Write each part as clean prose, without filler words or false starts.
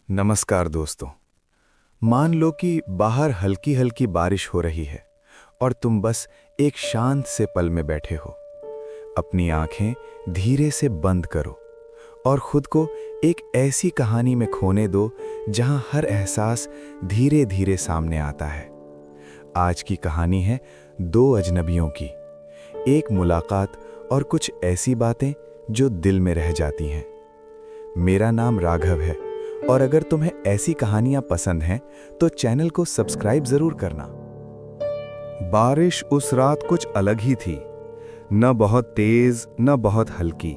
नमस्कार दोस्तों। मान लो कि बाहर हल्की हल्की बारिश हो रही है और तुम बस एक शांत से पल में बैठे हो। अपनी आंखें धीरे से बंद करो और खुद को एक ऐसी कहानी में खोने दो जहां हर एहसास धीरे धीरे सामने आता है। आज की कहानी है दो अजनबियों की, एक मुलाकात और कुछ ऐसी बातें जो दिल में रह जाती हैं। मेरा नाम राघव है और अगर तुम्हें ऐसी कहानियां पसंद हैं तो चैनल को सब्सक्राइब जरूर करना। बारिश उस रात कुछ अलग ही थी, न बहुत तेज न बहुत हल्की,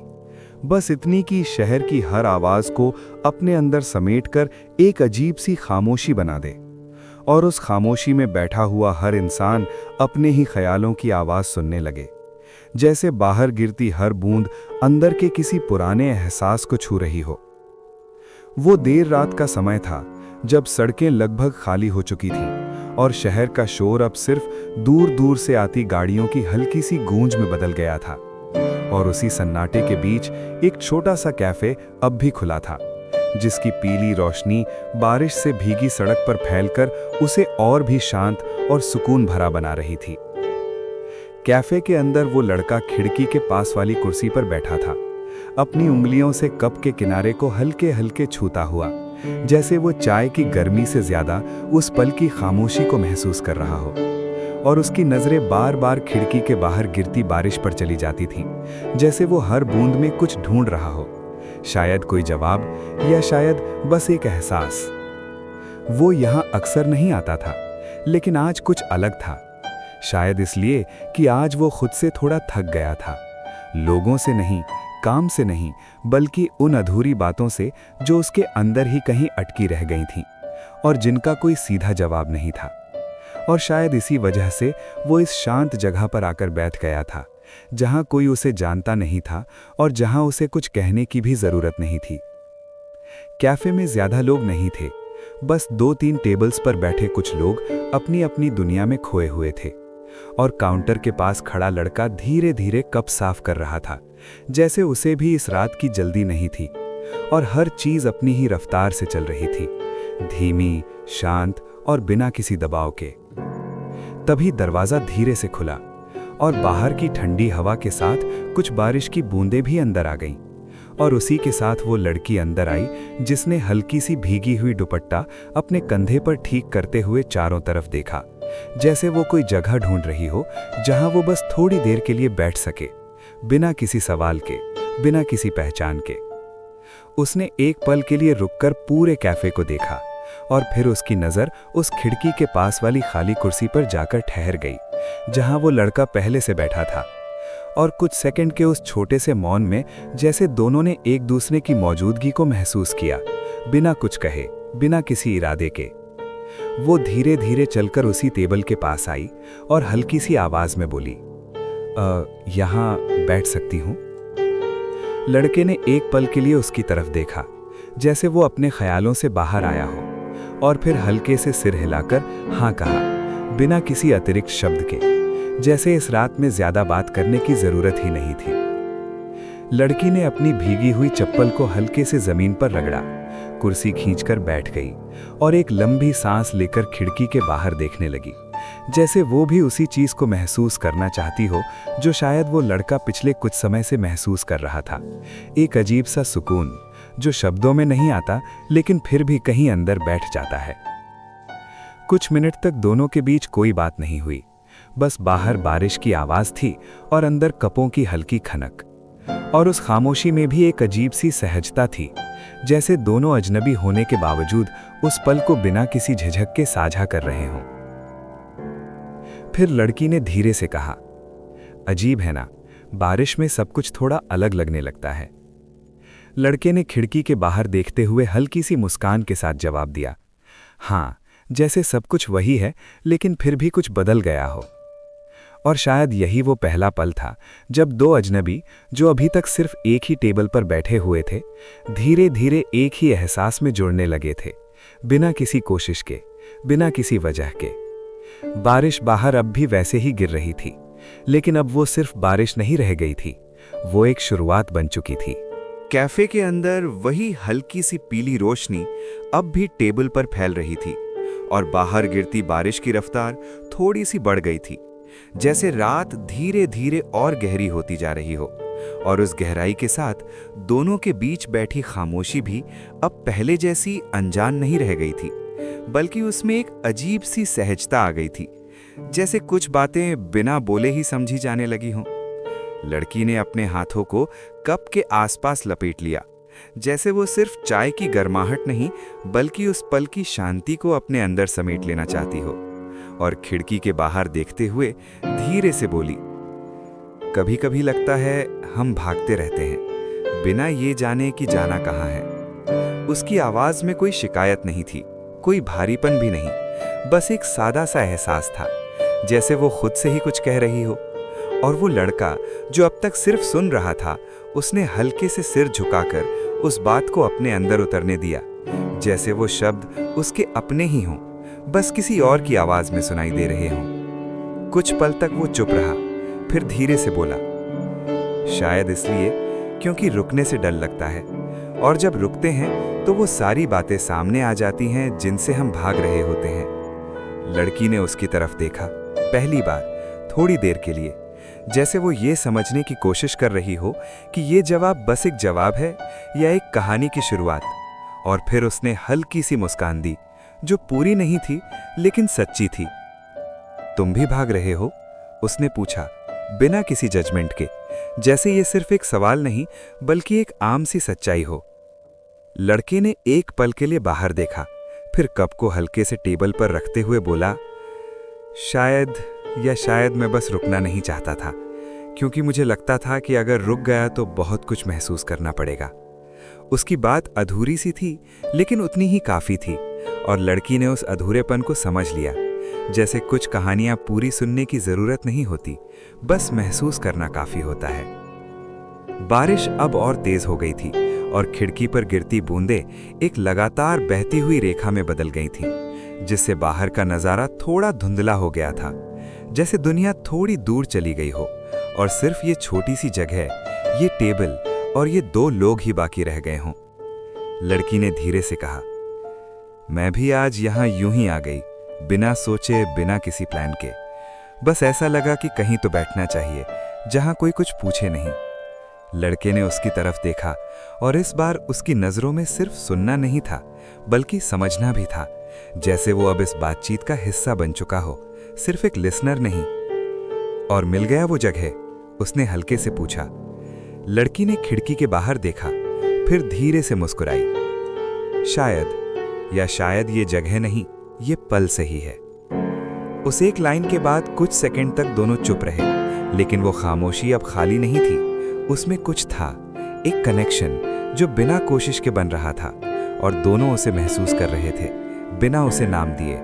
बस इतनी कि शहर की हर आवाज को अपने अंदर समेटकर एक अजीब सी खामोशी बना दे। और उस खामोशी में बैठा हुआ हर इंसान अपने ही ख्यालों की आवाज सुनने लगे, जैसे बाहर गिरती हर बूंद अंदर के किसी पुराने एहसास को छू रही हो। वो देर रात का समय था, जब सड़कें लगभग खाली हो चुकी थीं और शहर का शोर अब सिर्फ दूर दूर से आती गाड़ियों की हल्की सी गूंज में बदल गया था। और उसी सन्नाटे के बीच एक छोटा सा कैफे अब भी खुला था, जिसकी पीली रोशनी बारिश से भीगी सड़क पर फैलकर उसे और भी शांत और सुकून भरा बना रही थी। कैफे के अंदर वो लड़का खिड़की के पास वाली कुर्सी पर बैठा था, अपनी उंगलियों से कप के किनारे को हल्के हल्के छूता हुआ, जैसे वो चाय की गर्मी से ज्यादा उस पल की खामोशी को महसूस कर रहा हो। और उसकी नजरें बार बार खिड़की के बाहर गिरती बारिश पर चली जाती थीं, जैसे वो हर बूंद में कुछ ढूंढ रहा हो, शायद कोई जवाब या शायद बस एक एहसास। वो यहाँ अक्सर नहीं आता था, लेकिन आज कुछ अलग था। शायद इसलिए कि आज वो खुद से थोड़ा थक गया था, लोगों से नहीं, काम से नहीं, बल्कि उन अधूरी बातों से जो उसके अंदर ही कहीं अटकी रह गई थीं और जिनका कोई सीधा जवाब नहीं था। और शायद इसी वजह से वो इस शांत जगह पर आकर बैठ गया था, जहां कोई उसे जानता नहीं था और जहां उसे कुछ कहने की भी जरूरत नहीं थी। कैफे में ज्यादा लोग नहीं थे, बस 2-3 टेबल्स पर बैठे कुछ लोग अपनी अपनी दुनिया में खोए हुए थे। और काउंटर के पास खड़ा लड़का धीरे धीरे कप साफ कर रहा था, जैसे उसे भी इस रात की जल्दी नहीं थी और हर चीज अपनी ही रफ्तार से चल रही थी, धीमी, शांत और बिना किसी दबाव के। तभी दरवाजा धीरे से खुला और बाहर की ठंडी हवा के साथ कुछ बारिश की बूंदें भी अंदर आ गईं। और उसी के साथ वो लड़की अंदर आई, जिसने हल्की सी भीगी हुई दुपट्टा अपने कंधे पर ठीक करते हुए चारों तरफ देखा, जैसे वो कोई जगह ढूंढ रही हो जहां वो बस थोड़ी देर के लिए बैठ सके, बिना किसी सवाल के, बिना किसी पहचान के। उसने एक पल के लिए रुककर पूरे कैफे को देखा और फिर उसकी नजर उस खिड़की के पास वाली खाली कुर्सी पर जाकर ठहर गई, जहां वो लड़का पहले से बैठा था। और कुछ सेकंड के उस छोटे से मौन में जैसे दोनों ने एक दूसरे की मौजूदगी को महसूस किया, बिना कुछ कहे, बिना किसी इरादे के। वो धीरे धीरे चलकर उसी टेबल के पास आई और हल्की सी आवाज में बोली, यहाँ बैठ सकती हूँ? लड़के ने एक पल के लिए उसकी तरफ देखा, जैसे वो अपने ख्यालों से बाहर आया हो, और फिर हल्के से सिर हिलाकर हाँ कहा, बिना किसी अतिरिक्त शब्द के, जैसे इस रात में ज्यादा बात करने की जरूरत ही नहीं थी। लड़की ने अपनी भीगी हुई चप्पल को हल्के से जमीन पर रगड़ा, कुर्सी खींचकर बैठ गई और एक लंबी सांस लेकर खिड़की के बाहर देखने लगी, जैसे वो भी उसी चीज को महसूस करना चाहती हो जो शायद वो लड़का पिछले कुछ समय से महसूस कर रहा था। एक अजीब सा सुकून जो शब्दों में नहीं आता, लेकिन फिर भी कहीं अंदर बैठ जाता है। कुछ मिनट तक दोनों के बीच कोई बात नहीं हुई, बस बाहर बारिश की आवाज थी और अंदर कपों की हल्की खनक। और उस खामोशी में भी एक अजीब सी सहजता थी, जैसे दोनों अजनबी होने के बावजूद उस पल को बिना किसी झिझक के साझा कर रहे हों। फिर लड़की ने धीरे से कहा, अजीब है ना, बारिश में सब कुछ थोड़ा अलग लगने लगता है। लड़के ने खिड़की के बाहर देखते हुए हल्की सी मुस्कान के साथ जवाब दिया, हाँ, जैसे सब कुछ वही है, लेकिन फिर भी कुछ बदल गया हो। और शायद यही वो पहला पल था जब दो अजनबी, जो अभी तक सिर्फ एक ही टेबल पर बैठे हुए थे, धीरे धीरे एक ही एहसास में जुड़ने लगे थे, बिना किसी कोशिश के, बिना किसी वजह के। बारिश बाहर अब भी वैसे ही गिर रही थी, लेकिन अब वो सिर्फ बारिश नहीं रह गई थी, वो एक शुरुआत बन चुकी थी। कैफे के अंदर वही हल्की सी पीली रोशनी अब भी टेबल पर फैल रही थी और बाहर गिरती बारिश की रफ्तार थोड़ी सी बढ़ गई थी, जैसे रात धीरे धीरे और गहरी होती जा रही हो। और उस गहराई के साथ दोनों के बीच बैठी खामोशी भी अब पहले जैसी अनजान नहीं रह गई थी, बल्कि उसमें एक अजीब सी सहजता आ गई थी, जैसे कुछ बातें बिना बोले ही समझी जाने लगी हों। लड़की ने अपने हाथों को कप के आसपास लपेट लिया, जैसे वो सिर्फ चाय की गर्माहट नहीं बल्कि उस पल की शांति को अपने अंदर समेट लेना चाहती हो। और खिड़की के बाहर देखते हुए धीरे से बोली, कभी कभी लगता है हम भागते रहते हैं बिना ये जाने कि जाना कहाँ है। उसकी आवाज में कोई शिकायत नहीं थी, कोई भारीपन भी नहीं, बस एक सादा सा एहसास था, जैसे वो खुद से ही कुछ कह रही हो। और वो लड़का जो अब तक सिर्फ सुन रहा था, उसने हल्के से सिर झुकाकर उस बात को अपने अंदर उतरने दिया, जैसे वो शब्द उसके अपने ही हों, बस किसी और की आवाज में सुनाई दे रहे हों। कुछ पल तक वो चुप रहा, फिर धीरे से बोला, शायद इसलिए क्योंकि रुकने से डर लगता है, और जब रुकते हैं तो वो सारी बातें सामने आ जाती हैं जिनसे हम भाग रहे होते हैं। लड़की ने उसकी तरफ देखा, पहली बार, थोड़ी देर के लिए, जैसे वो ये समझने की कोशिश कर रही हो कि ये जवाब बस एक जवाब है या एक कहानी की शुरुआत। और फिर उसने हल्की सी मुस्कान दी, जो पूरी नहीं थी लेकिन सच्ची थी। तुम भी भाग रहे हो? उसने पूछा, बिना किसी जजमेंट के, जैसे ये सिर्फ एक सवाल नहीं बल्कि एक आम सी सच्चाई हो। लड़के ने एक पल के लिए बाहर देखा, फिर कप को हल्के से टेबल पर रखते हुए बोला, शायद मैं बस रुकना नहीं चाहता था, क्योंकि मुझे लगता था कि अगर रुक गया तो बहुत कुछ महसूस करना पड़ेगा। उसकी बात अधूरी सी थी लेकिन उतनी ही काफी थी, और लड़की ने उस अधूरेपन को समझ लिया, जैसे कुछ कहानियां पूरी सुनने की जरूरत नहीं होती, बस महसूस करना काफी होता है। बारिश अब और तेज हो गई थी और खिड़की पर गिरती बूंदें एक लगातार बहती हुई रेखा में बदल गई थीं, जिससे बाहर का नजारा थोड़ा धुंधला हो गया था, जैसे दुनिया थोड़ी दूर चली गई हो और सिर्फ ये छोटी सी जगह, ये टेबल और ये दो लोग ही बाकी रह गए हों। लड़की ने धीरे से कहा, मैं भी आज यहाँ यूं ही आ गई, बिना सोचे, बिना किसी प्लान के। बस ऐसा लगा कि कहीं तो बैठना चाहिए जहाँ कोई कुछ पूछे नहीं। लड़के ने उसकी तरफ देखा और इस बार उसकी नजरों में सिर्फ सुनना नहीं था बल्कि समझना भी था, जैसे वो अब इस बातचीत का हिस्सा बन चुका हो, सिर्फ एक लिसनर नहीं। और मिल गया वो जगह? उसने हल्के से पूछा। लड़की ने खिड़की के बाहर देखा, फिर धीरे से मुस्कुराई। शायद ये जगह नहीं, ये पल सही है। उस एक लाइन के बाद कुछ सेकंड तक दोनों चुप रहे, लेकिन वो खामोशी अब खाली नहीं थी, उसमें कुछ था, एक कनेक्शन जो बिना कोशिश के बन रहा था, और दोनों उसे महसूस कर रहे थे बिना उसे नाम दिए।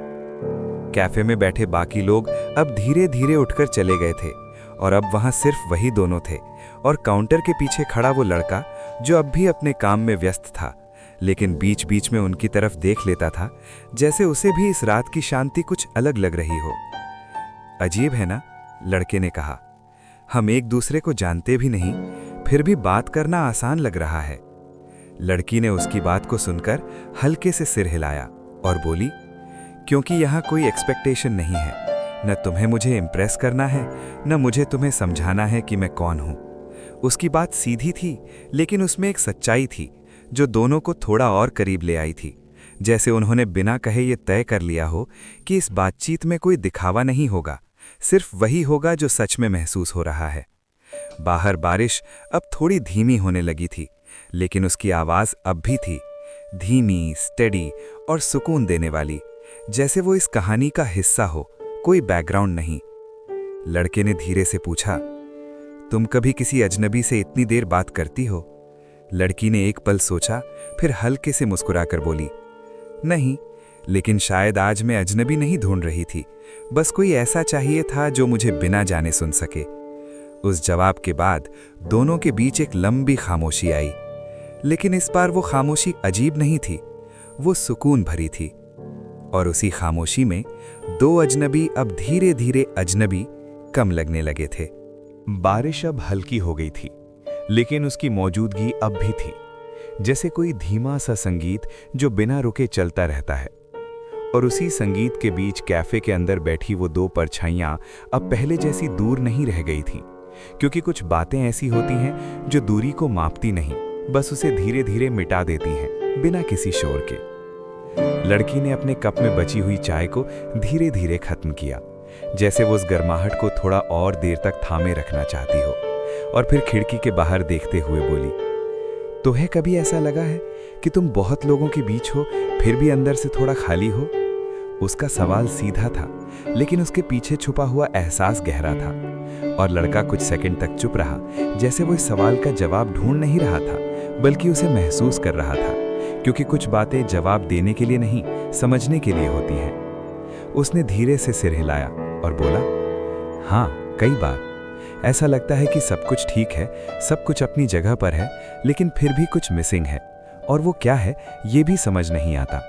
कैफे में बैठे बाकी लोग अब धीरे धीरे उठकर चले गए थे, और अब वहां सिर्फ वही दोनों थे, और काउंटर के पीछे खड़ा वो लड़का जो अब भी अपने काम में व्यस्त था, लेकिन बीच बीच में उनकी तरफ देख लेता था, जैसे उसे भी इस रात की शांति कुछ अलग लग रही हो। अजीब है ना, लड़के ने कहा, हम एक दूसरे को जानते भी नहीं, फिर भी बात करना आसान लग रहा है। लड़की ने उसकी बात को सुनकर हल्के से सिर हिलाया और बोली, क्योंकि यहाँ कोई एक्सपेक्टेशन नहीं है, न तुम्हें मुझे इम्प्रेस करना है, न मुझे तुम्हें समझाना है कि मैं कौन हूँ। उसकी बात सीधी थी, लेकिन उसमें एक सच्चाई थी जो दोनों को थोड़ा और करीब ले आई थी, जैसे उन्होंने बिना कहे ये तय कर लिया हो कि इस बातचीत में कोई दिखावा नहीं होगा, सिर्फ वही होगा जो सच में महसूस हो रहा है। बाहर बारिश अब थोड़ी धीमी होने लगी थी, लेकिन उसकी आवाज अब भी थी, धीमी, स्टेडी और सुकून देने वाली, जैसे वो इस कहानी का हिस्सा हो, कोई बैकग्राउंड नहीं। लड़के ने धीरे से पूछा, तुम कभी किसी अजनबी से इतनी देर बात करती हो? लड़की ने एक पल सोचा, फिर हल्के से मुस्कुराकर बोली, नहीं, लेकिन शायद आज मैं अजनबी नहीं ढूंढ रही थी, बस कोई ऐसा चाहिए था जो मुझे बिना जाने सुन सके। उस जवाब के बाद दोनों के बीच एक लंबी खामोशी आई, लेकिन इस बार वो खामोशी अजीब नहीं थी, वो सुकून भरी थी। और उसी खामोशी में दो अजनबी अब धीरे धीरे अजनबी कम लगने लगे थे। बारिश अब हल्की हो गई थी, लेकिन उसकी मौजूदगी अब भी थी, जैसे कोई धीमा सा संगीत जो बिना रुके चलता रहता है। और उसी संगीत के बीच कैफे के अंदर बैठी वो दो परछाइयां अब पहले जैसी दूर नहीं रह गई थीं, क्योंकि कुछ बातें ऐसी होती हैं जो दूरी को मापती नहीं, बस उसे धीरे धीरे मिटा देती हैं बिना किसी शोर के। लड़की ने अपने कप में बची हुई चाय को धीरे धीरे खत्म किया, जैसे वो उस गर्माहट को थोड़ा और देर तक थामे रखना चाहती हो, और फिर खिड़की के बाहर देखते हुए बोली, तुम्हें कभी ऐसा लगा है कि तुम बहुत लोगों के बीच हो फिर भी अंदर से थोड़ा खाली हो? उसका सवाल सीधा था, लेकिन उसके पीछे छुपा हुआ एहसास गहरा था। और लड़का कुछ सेकंड तक चुप रहा, जैसे वो इस सवाल का जवाब ढूंढ नहीं रहा था, बल्कि उसे महसूस कर रहा था, क्योंकि कुछ बातें जवाब देने के लिए नहीं, समझने के लिए होती हैं। उसने धीरे से सिर हिलाया और बोला, हाँ, कई बार ऐसा लगता है कि सब कुछ ठीक है, सब कुछ अपनी जगह पर है, लेकिन फिर भी कुछ मिसिंग है, और वो क्या है ये भी समझ नहीं आता।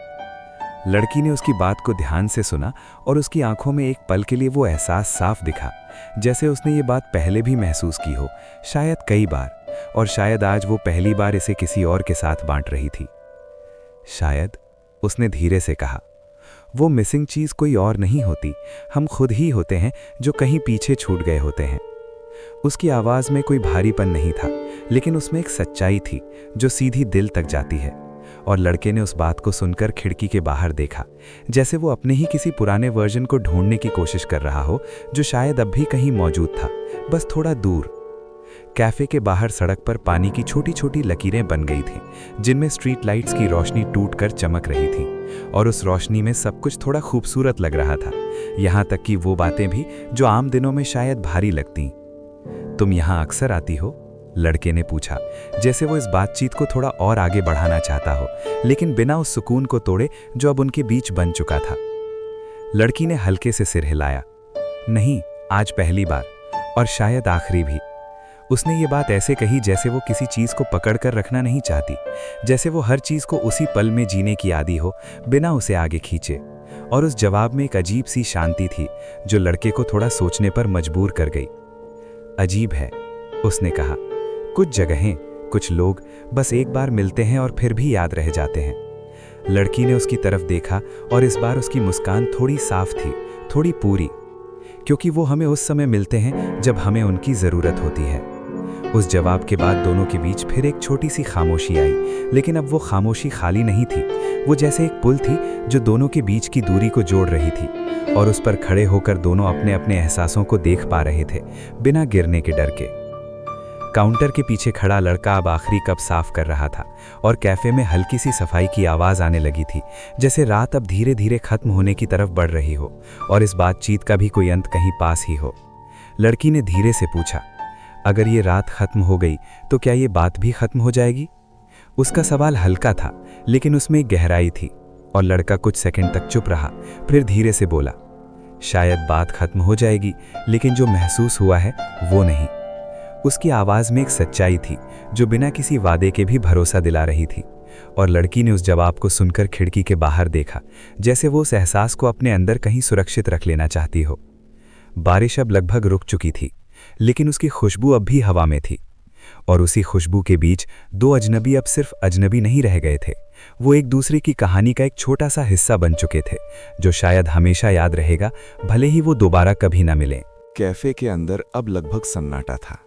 लड़की ने उसकी बात को ध्यान से सुना, और उसकी आंखों में एक पल के लिए वो एहसास साफ दिखा, जैसे उसने ये बात पहले भी महसूस की हो, शायद कई बार, और शायद आज वो पहली बार इसे किसी और के साथ बांट रही थी। शायद, उसने धीरे से कहा, वो मिसिंग चीज कोई और नहीं होती, हम खुद ही होते हैं जो कहीं पीछे छूट गए होते हैं। उसकी आवाज में कोई भारीपन नहीं था, लेकिन उसमें एक सच्चाई थी जो सीधी दिल तक जाती है। और लड़के ने उस बात को सुनकर खिड़की के बाहर देखा, जैसे वो अपने ही किसी पुराने वर्जन को ढूंढने की कोशिश कर रहा हो, जो शायद अब भी कहीं मौजूद था, बस थोड़ा दूर। कैफे के बाहर सड़क पर पानी की छोटी छोटी लकीरें बन गई थीं, जिनमें स्ट्रीट लाइट्स की रोशनी टूटकर चमक रही थी, और उस रोशनी में सब कुछ थोड़ा खूबसूरत लग रहा था, यहाँ तक कि वो बातें भी जो आम दिनों में शायद भारी लगतीं। तुम यहाँ अक्सर आती हो? लड़के ने पूछा, जैसे वो इस बातचीत को थोड़ा और आगे बढ़ाना चाहता हो, लेकिन बिना उस सुकून को तोड़े जो अब उनके बीच बन चुका था। लड़की ने हल्के से सिर हिलाया, नहीं, आज पहली बार, और शायद आखिरी भी। उसने ये बात ऐसे कही जैसे वो किसी चीज को पकड़कर रखना नहीं चाहती, जैसे वो हर चीज को उसी पल में जीने की आदी हो, बिना उसे आगे खींचे। और उस जवाब में एक अजीब सी शांति थी जो लड़के को थोड़ा सोचने पर मजबूर कर गई। अजीब है, उसने कहा, कुछ जगहें, कुछ लोग बस एक बार मिलते हैं और फिर भी याद रह जाते हैं। लड़की ने उसकी तरफ देखा, और इस बार उसकी मुस्कान थोड़ी साफ थी, थोड़ी पूरी, क्योंकि वो हमें उस समय मिलते हैं जब हमें उनकी ज़रूरत होती है। उस जवाब के बाद दोनों के बीच फिर एक छोटी सी खामोशी आई, लेकिन अब वो खामोशी खाली नहीं थी, वो जैसे एक पुल थी जो दोनों के बीच की दूरी को जोड़ रही थी, और उस पर खड़े होकर दोनों अपने अपने एहसासों को देख पा रहे थे, बिना गिरने के डर के। काउंटर के पीछे खड़ा लड़का अब आखिरी कप साफ कर रहा था, और कैफे में हल्की सी सफाई की आवाज़ आने लगी थी, जैसे रात अब धीरे धीरे खत्म होने की तरफ बढ़ रही हो, और इस बातचीत का भी कोई अंत कहीं पास ही हो। लड़की ने धीरे से पूछा, अगर ये रात खत्म हो गई तो क्या ये बात भी खत्म हो जाएगी? उसका सवाल हल्का था, लेकिन उसमें गहराई थी, और लड़का कुछ सेकंड तक चुप रहा, फिर धीरे से बोला, शायद बात खत्म हो जाएगी, लेकिन जो महसूस हुआ है वो नहीं। उसकी आवाज़ में एक सच्चाई थी जो बिना किसी वादे के भी भरोसा दिला रही थी। और लड़की ने उस जवाब को सुनकर खिड़की के बाहर देखा, जैसे वो उस एहसास को अपने अंदर कहीं सुरक्षित रख लेना चाहती हो। बारिश अब लगभग रुक चुकी थी, लेकिन उसकी खुशबू अब भी हवा में थी, और उसी खुशबू के बीच दो अजनबी अब सिर्फ अजनबी नहीं रह गए थे, वो एक दूसरे की कहानी का एक छोटा सा हिस्सा बन चुके थे, जो शायद हमेशा याद रहेगा, भले ही वो दोबारा कभी ना मिले। कैफे के अंदर अब लगभग सन्नाटा था,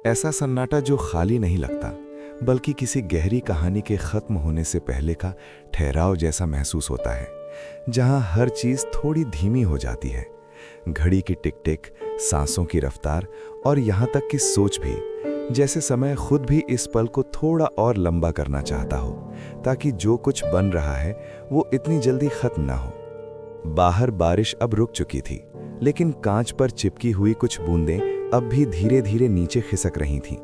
ऐसा सन्नाटा जो खाली नहीं लगता, बल्कि किसी गहरी कहानी के खत्म होने से पहले का ठहराव जैसा महसूस होता है, जहां हर चीज थोड़ी धीमी हो जाती है, घड़ी की टिक टिक, सांसों की रफ्तार, और यहाँ तक कि सोच भी, जैसे समय खुद भी इस पल को थोड़ा और लंबा करना चाहता हो, ताकि जो कुछ बन रहा है वो इतनी जल्दी खत्म ना हो। बाहर बारिश अब रुक चुकी थी, लेकिन कांच पर चिपकी हुई कुछ बूंदें अब भी धीरे धीरे नीचे खिसक रही थीं,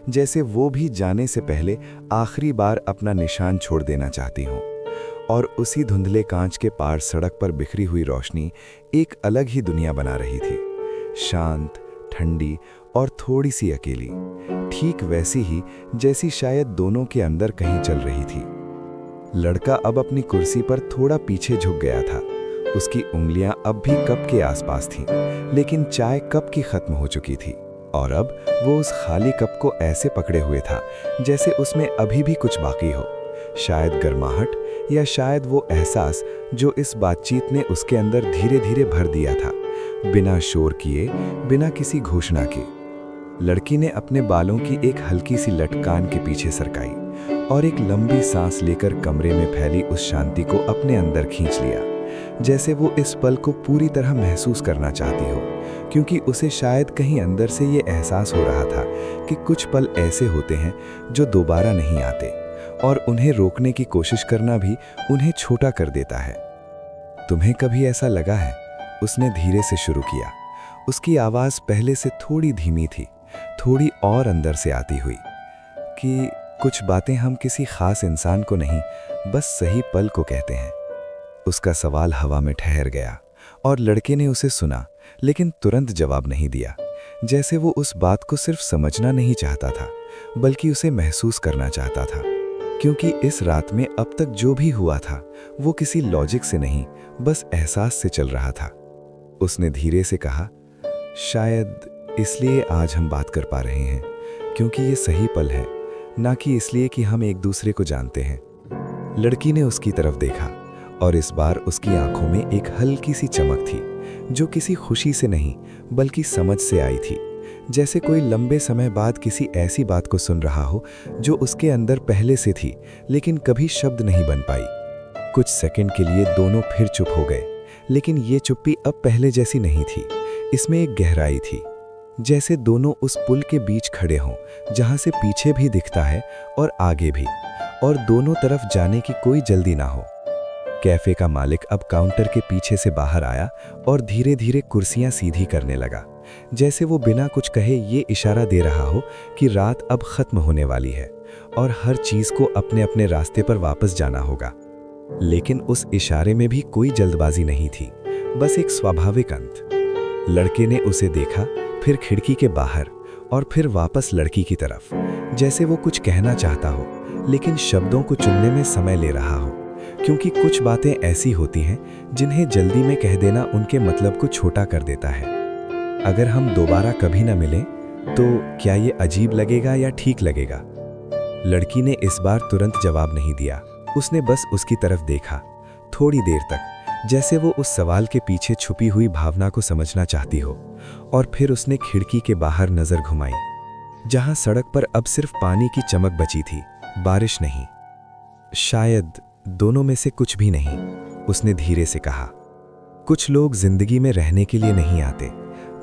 जैसे वो भी जाने से पहले आखिरी बार अपना निशान छोड़ देना चाहती हों। और उसी धुंधले कांच के पार सड़क पर बिखरी हुई रोशनी एक अलग ही दुनिया बना रही थी, शांत, ठंडी और थोड़ी सी अकेली, ठीक वैसी ही जैसी शायद दोनों के अंदर कहीं चल रही थी। लड़का अब अपनी कुर्सी पर थोड़ा पीछे झुक गया था, उसकी उंगलियां अब भी कप के आसपास थीं, लेकिन चाय कप की खत्म हो चुकी थी, और अब वो उस खाली कप को ऐसे पकड़े हुए था जैसे उसमें अभी भी कुछ बाकी हो, शायद गर्माहट या शायद वो एहसास जो इस बातचीत ने उसके अंदर धीरे धीरे भर दिया था, बिना शोर किए, बिना किसी घोषणा के। लड़की ने अपने बालों की एक हल्की सी लट कान के पीछे सरकाई और एक लंबी सांस लेकर कमरे में फैली उस शांति को अपने अंदर खींच लिया, जैसे वो इस पल को पूरी तरह महसूस करना चाहती हो, क्योंकि उसे शायद कहीं अंदर से ये एहसास हो रहा था कि कुछ पल ऐसे होते हैं जो दोबारा नहीं आते और उन्हें रोकने की कोशिश करना भी उन्हें छोटा कर देता है। तुम्हें कभी ऐसा लगा है? उसने धीरे से शुरू किया। उसकी आवाज़ पहले से थोड़ी धीमी थी, थोड़ी और अंदर से आती हुई, कि कुछ बातें हम किसी खास इंसान को नहीं, बस सही पल को कहते हैं। उसका सवाल हवा में ठहर गया और लड़के ने उसे सुना, लेकिन तुरंत जवाब नहीं दिया, जैसे वो उस बात को सिर्फ समझना नहीं चाहता था, बल्कि उसे महसूस करना चाहता था, क्योंकि इस रात में अब तक जो भी हुआ था वो किसी लॉजिक से नहीं, बस एहसास से चल रहा था। उसने धीरे से कहा, शायद इसलिए आज हम बात कर पा रहे हैं क्योंकि ये सही पल है, ना कि इसलिए कि हम एक दूसरे को जानते हैं। लड़की ने उसकी तरफ देखा और इस बार उसकी आंखों में एक हल्की सी चमक थी, जो किसी खुशी से नहीं बल्कि समझ से आई थी, जैसे कोई लंबे समय बाद किसी ऐसी बात को सुन रहा हो जो उसके अंदर पहले से थी लेकिन कभी शब्द नहीं बन पाई। कुछ सेकंड के लिए दोनों फिर चुप हो गए, लेकिन ये चुप्पी अब पहले जैसी नहीं थी। इसमें एक गहराई थी, जैसे दोनों उस पुल के बीच खड़े हों जहां से पीछे भी दिखता है और आगे भी, और दोनों तरफ जाने की कोई जल्दी ना हो। कैफे का मालिक अब काउंटर के पीछे से बाहर आया और धीरे धीरे कुर्सियां सीधी करने लगा, जैसे वो बिना कुछ कहे ये इशारा दे रहा हो कि रात अब खत्म होने वाली है और हर चीज को अपने अपने रास्ते पर वापस जाना होगा। लेकिन उस इशारे में भी कोई जल्दबाजी नहीं थी, बस एक स्वाभाविक अंत। लड़के ने उसे देखा, फिर खिड़की के बाहर और फिर वापस लड़की की तरफ, जैसे वो कुछ कहना चाहता हो लेकिन शब्दों को चुनने में समय ले रहा हो, क्योंकि कुछ बातें ऐसी होती हैं जिन्हें जल्दी में कह देना उनके मतलब को छोटा कर देता है। अगर हम दोबारा कभी न मिलें तो क्या ये अजीब लगेगा या ठीक लगेगा? लड़की ने इस बार तुरंत जवाब नहीं दिया। उसने बस उसकी तरफ देखा, थोड़ी देर तक, जैसे वो उस सवाल के पीछे छुपी हुई भावना को समझना चाहती हो, और फिर उसने खिड़की के बाहर नजर घुमाई, जहां सड़क पर अब सिर्फ पानी की चमक बची थी, बारिश नहीं। शायद दोनों में से कुछ भी नहीं, उसने धीरे से कहा। कुछ लोग जिंदगी में रहने के लिए नहीं आते,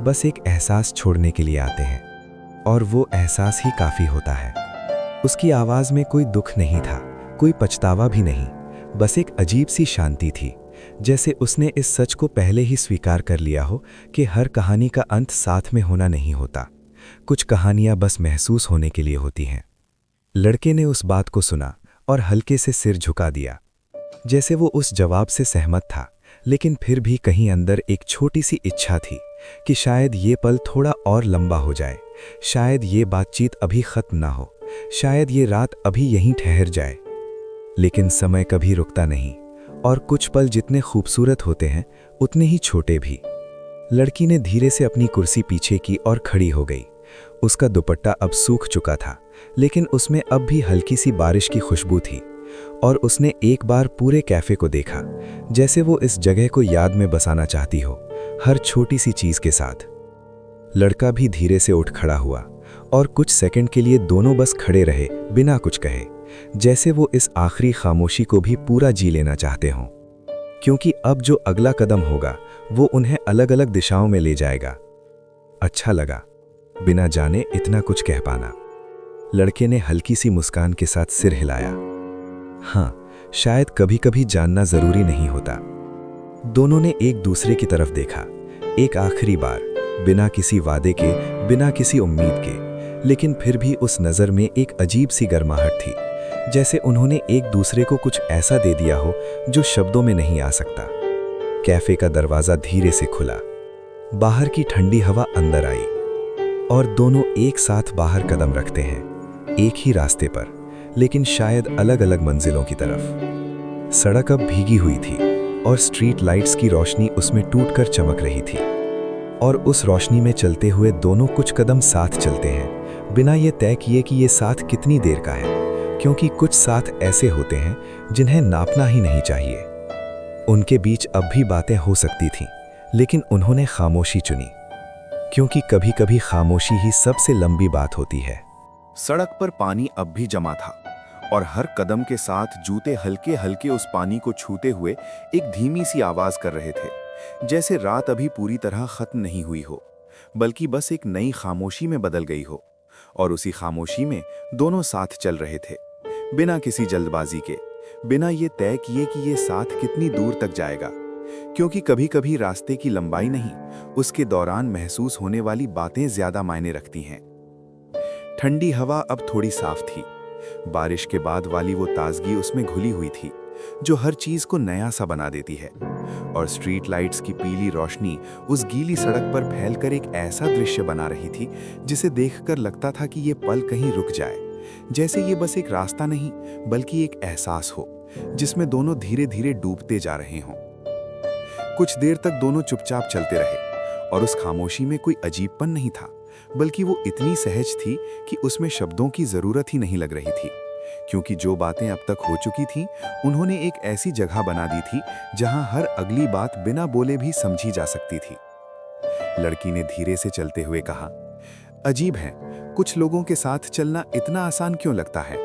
बस एक एहसास छोड़ने के लिए आते हैं, और वो एहसास ही काफी होता है। उसकी आवाज में कोई दुख नहीं था, कोई पछतावा भी नहीं, बस एक अजीब सी शांति थी, जैसे उसने इस सच को पहले ही स्वीकार कर लिया हो कि हर कहानी का अंत साथ में होना नहीं होता। कुछ कहानियां बस महसूस होने के लिए होती हैं। लड़के ने उस बात को सुना और हल्के से सिर झुका दिया, जैसे वो उस जवाब से सहमत था, लेकिन फिर भी कहीं अंदर एक छोटी सी इच्छा थी कि शायद ये पल थोड़ा और लंबा हो जाए, शायद ये बातचीत अभी खत्म ना हो, शायद ये रात अभी यहीं ठहर जाए। लेकिन समय कभी रुकता नहीं, और कुछ पल जितने खूबसूरत होते हैं उतने ही छोटे भी। लड़की ने धीरे से अपनी कुर्सी पीछे की और खड़ी हो गई। उसका दुपट्टा अब सूख चुका था, लेकिन उसमें अब भी हल्की सी बारिश की खुशबू थी, और उसने एक बार पूरे कैफे को देखा, जैसे वो इस जगह को याद में बसाना चाहती हो, हर छोटी सी चीज के साथ। लड़का भी धीरे से उठ खड़ा हुआ, और कुछ सेकंड के लिए दोनों बस खड़े रहे बिना कुछ कहे, जैसे वो इस आखिरी खामोशी को भी पूरा जी लेना चाहते हों, क्योंकि अब जो अगला कदम होगा वो उन्हें अलग अलग दिशाओं में ले जाएगा। अच्छा लगा बिना जाने इतना कुछ कह पाना। लड़के ने हल्की सी मुस्कान के साथ सिर हिलाया। हाँ, शायद कभी कभी जानना जरूरी नहीं होता। दोनों ने एक दूसरे की तरफ देखा, एक आखिरी बार, बिना किसी वादे के, बिना किसी उम्मीद के, लेकिन फिर भी उस नज़र में एक अजीब सी गर्माहट थी, जैसे उन्होंने एक दूसरे को कुछ ऐसा दे दिया हो जो शब्दों में नहीं आ सकता। कैफे का दरवाज़ा धीरे से खुला, बाहर की ठंडी हवा अंदर आई, और दोनों एक साथ बाहर कदम रखते हैं, एक ही रास्ते पर, लेकिन शायद अलग अलग मंजिलों की तरफ। सड़क अब भीगी हुई थी और स्ट्रीट लाइट्स की रोशनी उसमें टूटकर चमक रही थी, और उस रोशनी में चलते हुए दोनों कुछ कदम साथ चलते हैं, बिना ये तय किए कि ये साथ कितनी देर का है, क्योंकि कुछ साथ ऐसे होते हैं जिन्हें नापना ही नहीं चाहिए। उनके बीच अब भी बातें हो सकती थीं, लेकिन उन्होंने खामोशी चुनी, क्योंकि कभी-कभी खामोशी ही सबसे लंबी बात होती है। सड़क पर पानी अब भी जमा था और हर कदम के साथ जूते हल्के हल्के उस पानी को छूते हुए एक धीमी सी आवाज कर रहे थे, जैसे रात अभी पूरी तरह खत्म नहीं हुई हो, बल्कि बस एक नई खामोशी में बदल गई हो। और उसी खामोशी में दोनों साथ चल रहे थे, बिना किसी जल्दबाजी के, बिना ये तय किए कि ये साथ कितनी दूर तक जाएगा, क्योंकि कभी-कभी रास्ते की लंबाई नहीं, उसके दौरान महसूस होने वाली बातें ज्यादा मायने रखती हैं। ठंडी हवा अब थोड़ी साफ थी, बारिश के बाद वाली वो ताजगी उसमें घुली हुई थी जो हर चीज को नया सा बना देती है। और स्ट्रीट लाइट्स की पीली रोशनी उस गीली सड़क पर फैलकर एक ऐसा दृश्य बना रही थी जिसे देखकर लगता था कि ये पल कहीं रुक जाए, जैसे ये बस एक रास्ता नहीं बल्कि एक एहसास हो जिसमें दोनों धीरे धीरे डूबते जा रहे हों। कुछ देर तक दोनों चुपचाप चलते रहे और उस खामोशी में कोई अजीबपन नहीं था, बल्कि वो इतनी सहज थी कि उसमें शब्दों की जरूरत ही नहीं लग रही थी, क्योंकि जो बातें अब तक हो चुकी थीं, उन्होंने एक ऐसी जगह बना दी थी जहां हर अगली बात बिना बोले भी समझी जा सकती थी। लड़की ने धीरे से चलते हुए कहा, अजीब है, कुछ लोगों के साथ चलना इतना आसान क्यों लगता है?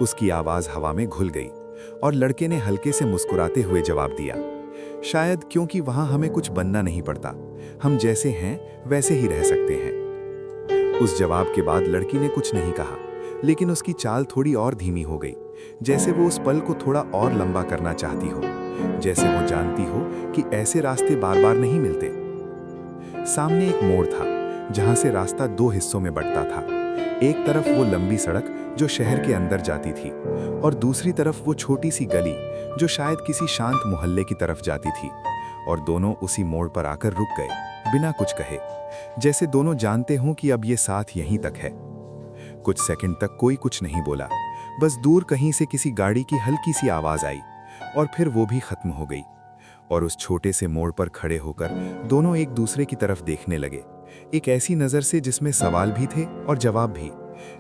उसकी आवाज हवा में घुल गई और लड़के ने हल्के से मुस्कुराते हुए जवाब दिया, शायद क्योंकि वहां हमें कुछ बनना नहीं पड़ता, हम जैसे हैं वैसे ही रह सकते हैं। उस जवाब के बाद लड़की ने कुछ नहीं कहा, लेकिन उसकी चाल थोड़ी और धीमी हो गई, जैसे वो उस पल को थोड़ा और लंबा करना चाहती हो, जैसे वो जानती हो कि ऐसे रास्ते बार बार नहीं मिलते। सामने एक मोड़ था जहां से रास्ता दो हिस्सों में बंटता था। एक तरफ वो लंबी सड़क जो शहर के अंदर जाती थी और दूसरी तरफ वो छोटी सी गली जो शायद किसी शांत मोहल्ले की तरफ जाती थी। और दोनों उसी मोड़ पर आकर रुक गए, बिना कुछ कहे, जैसे दोनों जानते हों कि अब ये साथ यहीं तक है। कुछ सेकंड तक कोई कुछ नहीं बोला, बस दूर कहीं से किसी गाड़ी की हल्की सी आवाज आई और फिर वो भी खत्म हो गई। और उस छोटे से मोड़ पर खड़े होकर दोनों एक दूसरे की तरफ देखने लगे, एक ऐसी नजर से जिसमें सवाल भी थे और जवाब भी,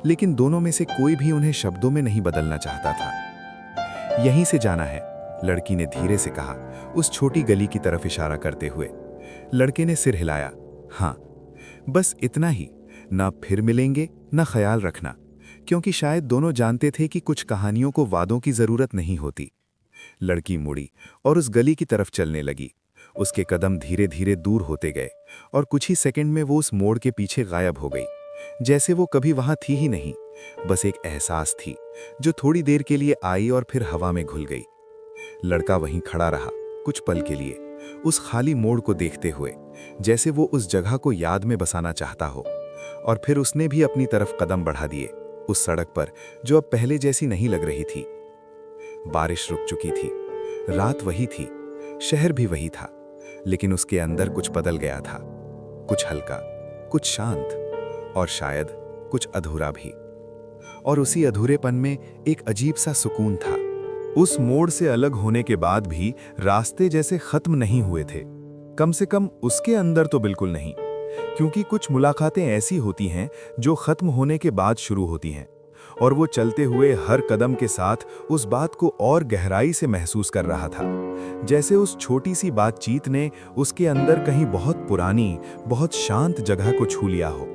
लेकिन दोनों में से कोई भी उन्हें शब्दों में नहीं बदलना चाहता था। यहीं से जाना है, लड़की ने धीरे से कहा, उस छोटी गली की तरफ इशारा करते हुए। लड़के ने सिर हिलाया, हाँ, बस इतना ही, ना फिर मिलेंगे ना ख्याल रखना, क्योंकि शायद दोनों जानते थे कि कुछ कहानियों को वादों की जरूरत नहीं होती। लड़की मुड़ी और उस गली की तरफ चलने लगी। उसके कदम धीरे धीरे दूर होते गए और कुछ ही सेकंड में वो उस मोड़ के पीछे गायब हो गई, जैसे वो कभी वहां थी ही नहीं, बस एक एहसास थी जो थोड़ी देर के लिए आई और फिर हवा में घुल गई। लड़का वहीं खड़ा रहा कुछ पल के लिए, उस खाली मोड़ को देखते हुए, जैसे वो उस जगह को याद में बसाना चाहता हो। और फिर उसने भी अपनी तरफ कदम बढ़ा दिए, उस सड़क पर जो अब पहले जैसी नहीं लग रही थी। बारिश रुक चुकी थी, रात वही थी, शहर भी वही था, लेकिन उसके अंदर कुछ बदल गया था, कुछ हल्का, कुछ शांत और शायद कुछ अधूरा भी। और उसी अधूरेपन में एक अजीब सा सुकून था। उस मोड़ से अलग होने के बाद भी रास्ते जैसे खत्म नहीं हुए थे, कम से कम उसके अंदर तो बिल्कुल नहीं, क्योंकि कुछ मुलाकातें ऐसी होती हैं जो खत्म होने के बाद शुरू होती हैं। और वो चलते हुए हर कदम के साथ उस बात को और गहराई से महसूस कर रहा था, जैसे उस छोटी सी बातचीत ने उसके अंदर कहीं बहुत पुरानी, बहुत शांत जगह को छू लिया हो,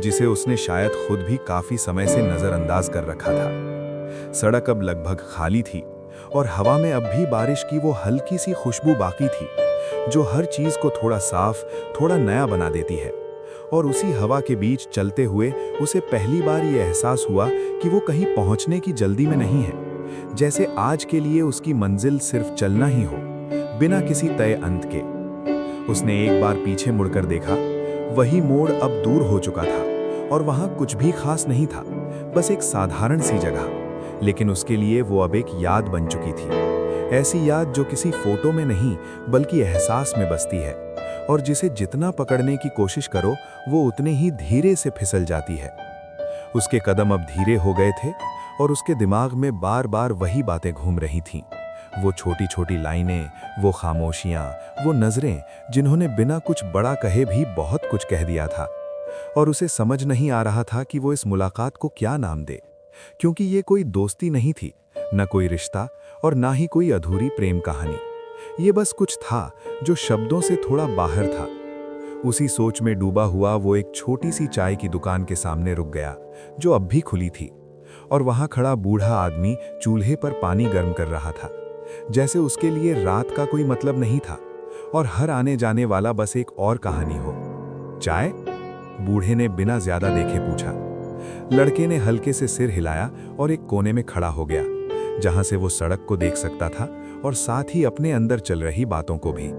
जिसे उसने शायद खुद भी काफी समय से नजरअंदाज कर रखा था। सड़क अब लगभग खाली थी और हवा में अब भी बारिश की वो हल्की सी खुशबू बाकी थी जो हर चीज को थोड़ा साफ, थोड़ा नया बना देती है। और उसी हवा के बीच चलते हुए उसे पहली बार ये एहसास हुआ कि वो कहीं पहुंचने की जल्दी में नहीं है, जैसे आज के लिए उसकी मंजिल सिर्फ चलना ही हो, बिना किसी तय अंत के। उसने एक बार पीछे मुड़कर देखा, वही मोड़ अब दूर हो चुका था और वहां कुछ भी खास नहीं था, बस एक साधारण सी जगह, लेकिन उसके लिए वो अब एक याद बन चुकी थी। ऐसी याद जो किसी फोटो में नहीं बल्कि एहसास में बसती है और जिसे जितना पकड़ने की कोशिश करो वो उतने ही धीरे से फिसल जाती है। उसके कदम अब धीरे हो गए थे और उसके दिमाग में बार बार वही बातें घूम रही थीं। वो छोटी छोटी लाइनें, वो खामोशियां, वो नजरें जिन्होंने बिना कुछ बड़ा कहे भी बहुत कुछ कह दिया था। और उसे समझ नहीं आ रहा था कि वो इस मुलाकात को क्या नाम दे, क्योंकि ये कोई दोस्ती नहीं थी, न कोई रिश्ता और ना ही कोई अधूरी प्रेम कहानी। ये बस कुछ था जो शब्दों से थोड़ा बाहर था। उसी सोच में डूबा हुआ वो एक छोटी सी चाय की दुकान के सामने रुक गया, जो अब भी खुली थी, और वहां खड़ा बूढ़ा आदमी चूल्हे पर पानी गर्म कर रहा था, जैसे उसके लिए रात का कोई मतलब नहीं था और हर आने जाने वाला बस एक और कहानी हो। चाय? बूढ़े ने बिना ज्यादा देखे पूछा। लड़के ने हल्के से सिर हिलाया और एक कोने में खड़ा हो गया, जहां से वो सड़क को देख सकता था और साथ ही अपने अंदर चल रही बातों को भी,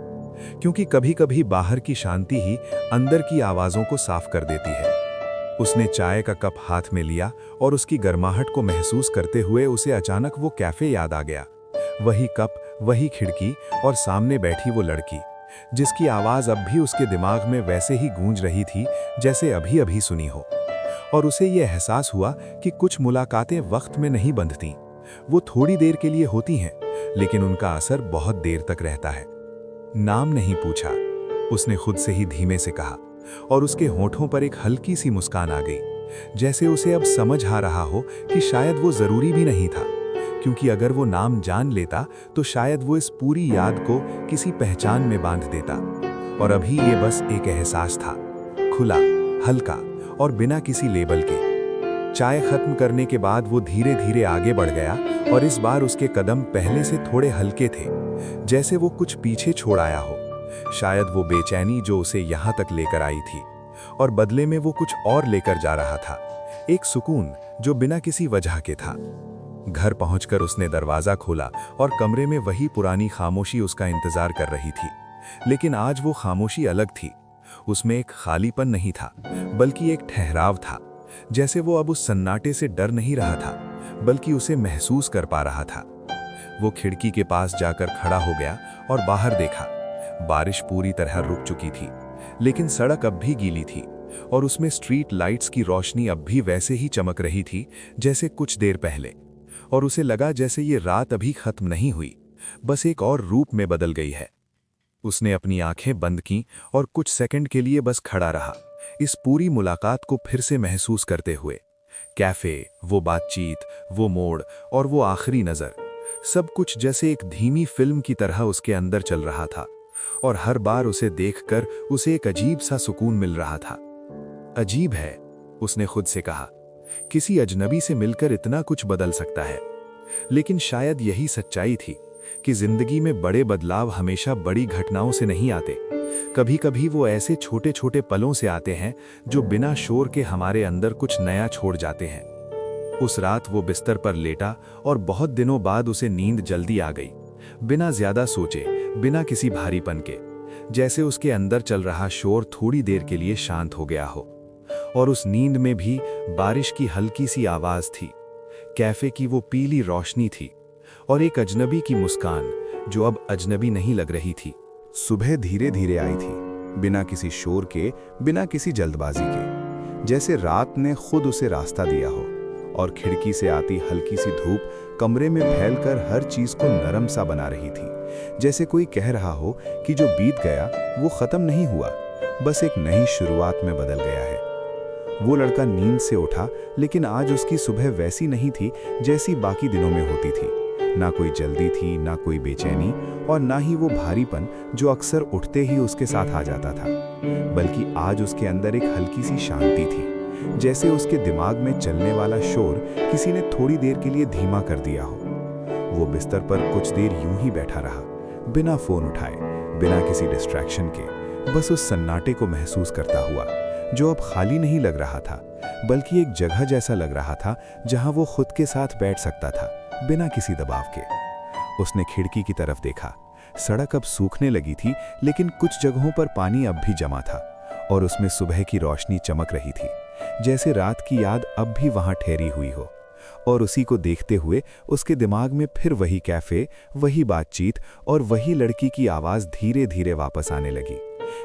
क्योंकि कभी कभी बाहर की शांति ही अंदर की आवाजों को साफ कर देती है। उसने चाय का कप हाथ में लिया और उसकी गर्माहट को महसूस करते हुए उसे अचानक वो कैफे याद आ गया। वही कप, वही खिड़की और सामने बैठी वो लड़की, जिसकी आवाज अब भी उसके दिमाग में वैसे ही गूंज रही थी जैसे अभी अभी सुनी हो। और उसे ये एहसास हुआ कि कुछ मुलाकातें वक्त में नहीं बंधती, वो थोड़ी देर के लिए होती हैं, लेकिन उनका असर बहुत देर तक रहता है। नाम नहीं पूछा, उसने खुद से ही धीमे से कहा, और उसके होठों पर एक हल्की सी मुस्कान आ गई, जैसे उसे अब समझ आ रहा हो कि शायद वो जरूरी भी नहीं था, क्योंकि अगर वो नाम जान लेता तो शायद वो इस पूरी याद को किसी पहचान में बांध देता। और अभी ये बस एक एहसास था, खुला, हल्का और बिना किसी लेबल के। चाय खत्म करने के बाद वो धीरे धीरे आगे बढ़ गया, और इस बार उसके कदम पहले से थोड़े हल्के थे, जैसे वो कुछ पीछे छोड़ आया हो। शायद वो बेचैनी जो उसे यहाँ तक लेकर आई थी, और बदले में वो कुछ और लेकर जा रहा था, एक सुकून जो बिना किसी वजह के था। घर पहुंचकर उसने दरवाजा खोला और कमरे में वही पुरानी खामोशी उसका इंतजार कर रही थी। लेकिन आज वो खामोशी अलग थी। उसमें एक खालीपन नहीं था, बल्कि एक ठहराव था, जैसे वो अब उस सन्नाटे से डर नहीं रहा था, बल्कि उसे महसूस कर पा रहा था। वो खिड़की के पास जाकर खड़ा हो गया और बाहर देखा। बारिश पूरी तरह रुक चुकी थी, लेकिन सड़क अब भी गीली थी, और उसमें स्ट्रीट लाइट्स की रोशनी अब भी वैसे ही चमक रही थी जैसे कुछ देर पहले। और उसे लगा जैसे ये रात अभी खत्म नहीं हुई, बस एक और रूप में बदल गई है। उसने अपनी आंखें बंद की और कुछ सेकंड के लिए बस खड़ा रहा, इस पूरी मुलाकात को फिर से महसूस करते हुए। कैफे, वो बातचीत, वो मोड़ और वो आखिरी नजर, सब कुछ जैसे एक धीमी फिल्म की तरह उसके अंदर चल रहा था, और हर बार उसे देखकर उसे एक अजीब सा सुकून मिल रहा था। अजीब है, उसने खुद से कहा, किसी अजनबी से मिलकर इतना कुछ बदल सकता है। लेकिन शायद यही सच्चाई थी कि जिंदगी में बड़े बदलाव हमेशा बड़ी घटनाओं से नहीं आते। कभी कभी वो ऐसे छोटे छोटे पलों से आते हैं जो बिना शोर के हमारे अंदर कुछ नया छोड़ जाते हैं। उस रात वो बिस्तर पर लेटा और बहुत दिनों बाद उसे नींद जल्दी आ गई, बिना ज्यादा सोचे, बिना किसी भारीपन के, जैसे उसके अंदर चल रहा शोर थोड़ी देर के लिए शांत हो गया हो। और उस नींद में भी बारिश की हल्की सी आवाज थी, कैफे की वो पीली रोशनी थी, और एक अजनबी की मुस्कान जो अब अजनबी नहीं लग रही थी। सुबह धीरे धीरे आई थी, बिना किसी शोर के, बिना किसी जल्दबाजी के, जैसे रात ने खुद उसे रास्ता दिया हो। और खिड़की से आती हल्की सी धूप कमरे में फैलकर हर चीज को नरम सा बना रही थी, जैसे कोई कह रहा हो कि जो बीत गया वो खत्म नहीं हुआ, बस एक नई शुरुआत में बदल गया है। वो लड़का नींद से उठा, लेकिन आज उसकी सुबह वैसी नहीं थी जैसी बाकी दिनों में होती थी। ना कोई जल्दी थी, ना कोई बेचैनी, और ना ही वो भारीपन जो अक्सर उठते ही उसके साथ आ जाता था, बल्कि आज उसके अंदर एक हल्की सी शांति थी, जैसे उसके दिमाग में चलने वाला शोर किसी ने थोड़ी देर के लिए धीमा कर दिया हो। वो बिस्तर पर कुछ देर यूं ही बैठा रहा, बिना फोन उठाए, बिना किसी डिस्ट्रैक्शन के, बस उस सन्नाटे को महसूस करता हुआ, जो अब खाली नहीं लग रहा था, बल्कि एक जगह जैसा लग रहा था जहां वो खुद के साथ बैठ सकता था, बिना किसी दबाव के। उसने खिड़की की तरफ देखा। सड़क अब सूखने लगी थी, लेकिन कुछ जगहों पर पानी अब भी जमा था, और उसमें सुबह की रोशनी चमक रही थी, जैसे रात की याद अब भी वहां ठहरी हुई हो। और उसी को देखते हुए उसके दिमाग में फिर वही कैफे, वही बातचीत और वही लड़की की आवाज धीरे धीरे वापस आने लगी।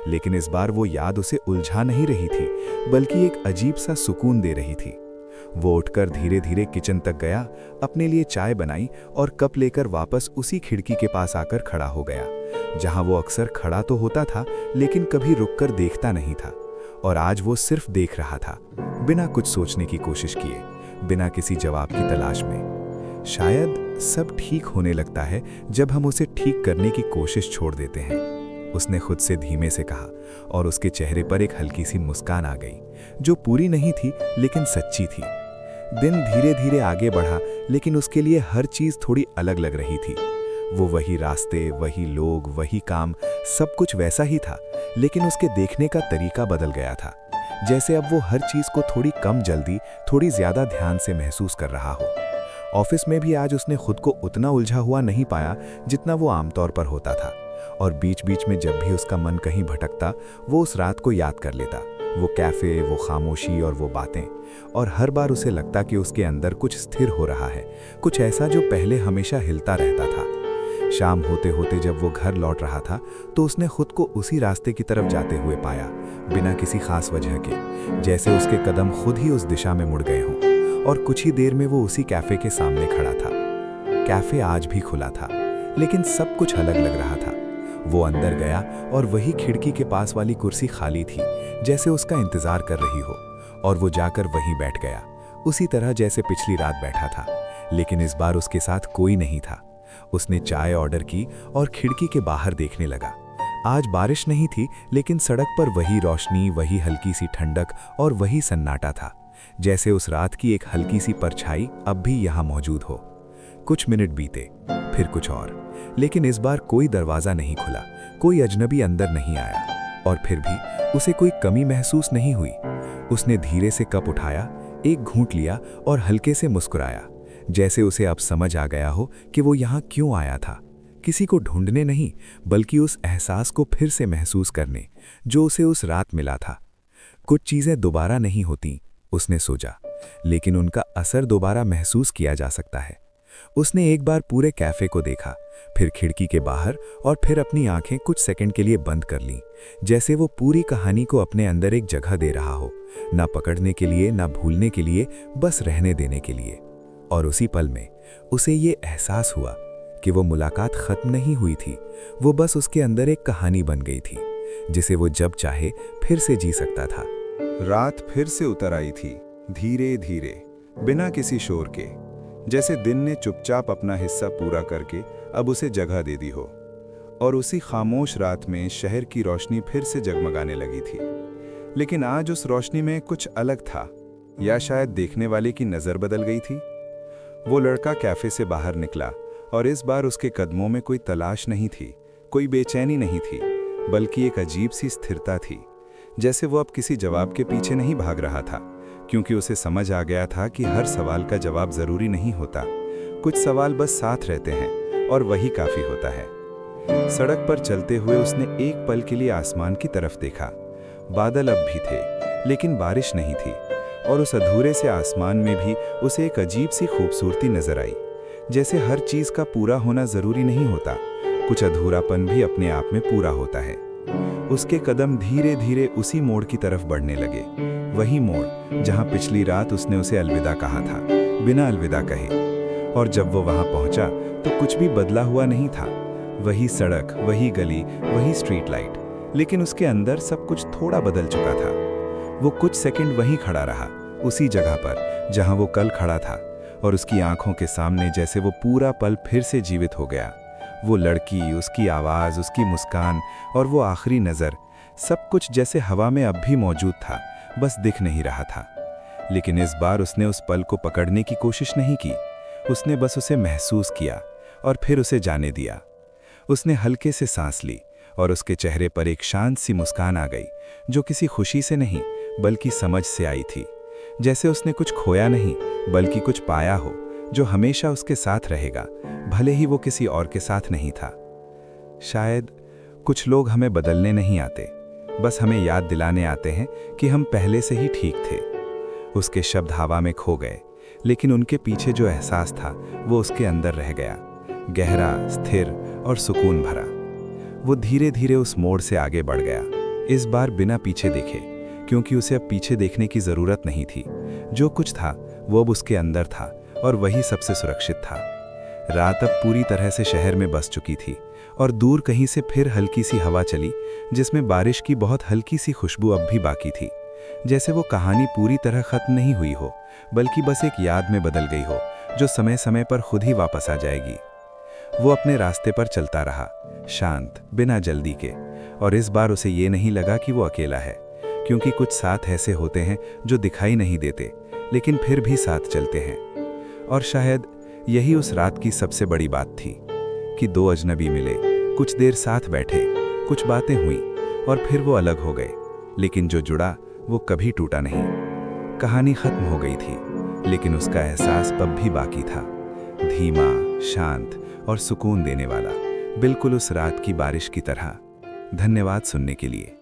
लेकिन इस बार वो याद उसे उलझा नहीं रही थी, बल्कि एक अजीब सा सुकून दे रही थी। वो उठकर धीरे धीरे किचन तक गया, अपने लिए चाय बनाई और कप लेकर वापस उसी खिड़की के पास आकर खड़ा हो गया, जहां वो अक्सर खड़ा तो होता था लेकिन कभी रुककर देखता नहीं था। और आज वो सिर्फ देख रहा था, बिना कुछ सोचने की कोशिश किए, बिना किसी जवाब की तलाश में। शायद सब ठीक होने लगता है जब हम उसे ठीक करने की कोशिश छोड़ देते हैं, उसने खुद से धीमे से कहा, और उसके चेहरे पर एक हल्की सी मुस्कान आ गई, जो पूरी नहीं थी लेकिन सच्ची थी। दिन धीरे धीरे आगे बढ़ा, लेकिन उसके लिए हर चीज थोड़ी अलग लग रही थी। वो वही रास्ते, वही लोग, वही काम, सब कुछ वैसा ही था, लेकिन उसके देखने का तरीका बदल गया था। जैसे अब वो हर चीज को थोड़ी कम जल्दी, थोड़ी ज्यादा ध्यान से महसूस कर रहा हो। ऑफिस में भी आज उसने खुद को उतना उलझा हुआ नहीं पाया जितना वो आमतौर पर होता था, और बीच बीच में जब भी उसका मन कहीं भटकता, वो उस रात को याद कर लेता, वो कैफे, वो खामोशी और वो बातें। और हर बार उसे लगता कि उसके अंदर कुछ स्थिर हो रहा है, कुछ ऐसा जो पहले हमेशा हिलता रहता था। शाम होते होते जब वो घर लौट रहा था, तो उसने खुद को उसी रास्ते की तरफ जाते हुए पाया, बिना किसी खास वजह के, जैसे उसके कदम खुद ही उस दिशा में मुड़ गए हों। और कुछ ही देर में वो उसी कैफे के सामने खड़ा था। कैफे आज भी खुला था, लेकिन सब कुछ अलग लग रहा था। वो अंदर गया और वही खिड़की के पास वाली कुर्सी खाली थी, जैसे उसका इंतजार कर रही हो, और वो जाकर वहीं बैठ गया, उसी तरह जैसे पिछली रात बैठा था। लेकिन इस बार उसके साथ कोई नहीं था। उसने चाय ऑर्डर की और खिड़की के बाहर देखने लगा। आज बारिश नहीं थी, लेकिन सड़क पर वही रोशनी, वही हल्की सी ठंडक और वही सन्नाटा था, जैसे उस रात की एक हल्की सी परछाई अब भी यहाँ मौजूद हो। कुछ मिनट बीते, फिर कुछ और, लेकिन इस बार कोई दरवाजा नहीं खुला, कोई अजनबी अंदर नहीं आया, और फिर भी उसे कोई कमी महसूस नहीं हुई। उसने धीरे से कप उठाया, एक घूंट लिया और हल्के से मुस्कुराया, जैसे उसे अब समझ आ गया हो कि वो यहाँ क्यों आया था। किसी को ढूंढने नहीं, बल्कि उस एहसास को फिर से महसूस करने जो उसे उस रात मिला था। कुछ चीज़ें दोबारा नहीं होती, उसने सोचा, लेकिन उनका असर दोबारा महसूस किया जा सकता है। उसने एक बार पूरे कैफे को देखा, फिर खिड़की के बाहर, और फिर अपनी आंखें कुछ सेकंड के लिए बंद कर लीं, जैसे वो पूरी कहानी को अपने अंदर एक जगह दे रहा हो, ना पकड़ने के लिए, ना भूलने के लिए, बस रहने देने के लिए। और उसी पल में उसे ये एहसास हुआ कि वो मुलाकात खत्म नहीं हुई थी, वो बस उसके अंदर एक कहानी बन गई थी, जिसे वो जब चाहे फिर से जी सकता था। रात फिर से उतर आई थी, धीरे धीरे, बिना किसी शोर के, जैसे दिन ने चुपचाप अपना हिस्सा पूरा करके अब उसे जगह दे दी हो। और उसी खामोश रात में शहर की रोशनी फिर से जगमगाने लगी थी, लेकिन आज उस रोशनी में कुछ अलग था, या शायद देखने वाले की नज़र बदल गई थी। वो लड़का कैफे से बाहर निकला, और इस बार उसके कदमों में कोई तलाश नहीं थी, कोई बेचैनी नहीं थी, बल्कि एक अजीब सी स्थिरता थी, जैसे वो अब किसी जवाब के पीछे नहीं भाग रहा था, क्योंकि उसे समझ आ गया था कि हर सवाल का जवाब जरूरी नहीं होता, कुछ सवाल बस साथ रहते हैं, और वही काफी होता है। सड़क पर चलते हुए उसने एक पल के लिए आसमान की तरफ देखा। बादल अब भी थे, लेकिन बारिश नहीं थी, और उस अधूरे से आसमान में भी उसे एक अजीब सी खूबसूरती नजर आई, जैसे हर चीज का पूरा होना जरूरी नहीं होता, कुछ अधूरापन भी अपने आप में पूरा होता है। उसके कदम धीरे धीरे उसी मोड़ की तरफ बढ़ने लगे, वही मोड़ जहां पिछली रात उसने उसे अलविदा कहा था, बिना अलविदा कहे। और जब वो वहां पहुंचा तो कुछ भी बदला हुआ नहीं था, वही सड़क, वही गली, वही स्ट्रीट लाइट, लेकिन उसके अंदर सब कुछ थोड़ा बदल चुका था। वो कुछ सेकंड वहीं खड़ा रहा, उसी जगह पर जहां वो कल खड़ा था, और उसकी आंखों के सामने जैसे वो पूरा पल फिर से जीवित हो गया। वो लड़की, उसकी आवाज़, उसकी मुस्कान और वो आखिरी नज़र, सब कुछ जैसे हवा में अब भी मौजूद था, बस दिख नहीं रहा था। लेकिन इस बार उसने उस पल को पकड़ने की कोशिश नहीं की, उसने बस उसे महसूस किया और फिर उसे जाने दिया। उसने हल्के से सांस ली और उसके चेहरे पर एक शांत सी मुस्कान आ गई, जो किसी खुशी से नहीं बल्कि समझ से आई थी, जैसे उसने कुछ खोया नहीं बल्कि कुछ पाया हो, जो हमेशा उसके साथ रहेगा, भले ही वो किसी और के साथ नहीं था। शायद कुछ लोग हमें बदलने नहीं आते, बस हमें याद दिलाने आते हैं कि हम पहले से ही ठीक थे। उसके शब्द हवा में खो गए, लेकिन उनके पीछे जो एहसास था वो उसके अंदर रह गया, गहरा, स्थिर और सुकून भरा। वो धीरे धीरे उस मोड़ से आगे बढ़ गया, इस बार बिना पीछे देखे, क्योंकि उसे अब पीछे देखने की जरूरत नहीं थी। जो कुछ था वो अब उसके अंदर था और वही सबसे सुरक्षित था। रात अब पूरी तरह से शहर में बस चुकी थी और दूर कहीं से फिर हल्की सी हवा चली, जिसमें बारिश की बहुत हल्की सी खुशबू अब भी बाकी थी। जैसे वो कहानी पूरी तरह खत्म नहीं हुई हो, बल्कि बस एक याद में बदल गई हो, जो समय समय पर खुद ही वापस आ जाएगी। वो अपने रास्ते पर चलता रहा, शांत, बिना जल्दी के, और इस बार उसे ये नहीं लगा कि वो अकेला है, क्योंकि कुछ साथ ऐसे होते हैं जो दिखाई नहीं देते, लेकिन फिर भी साथ चलते हैं। और शायद यही उस रात की सबसे बड़ी बात थी कि दो अजनबी मिले, कुछ देर साथ बैठे, कुछ बातें हुई और फिर वो अलग हो गए, लेकिन जो जुड़ा वो कभी टूटा नहीं। कहानी खत्म हो गई थी, लेकिन उसका एहसास अब भी बाकी था, धीमा, शांत और सुकून देने वाला, बिल्कुल उस रात की बारिश की तरह। धन्यवाद सुनने के लिए।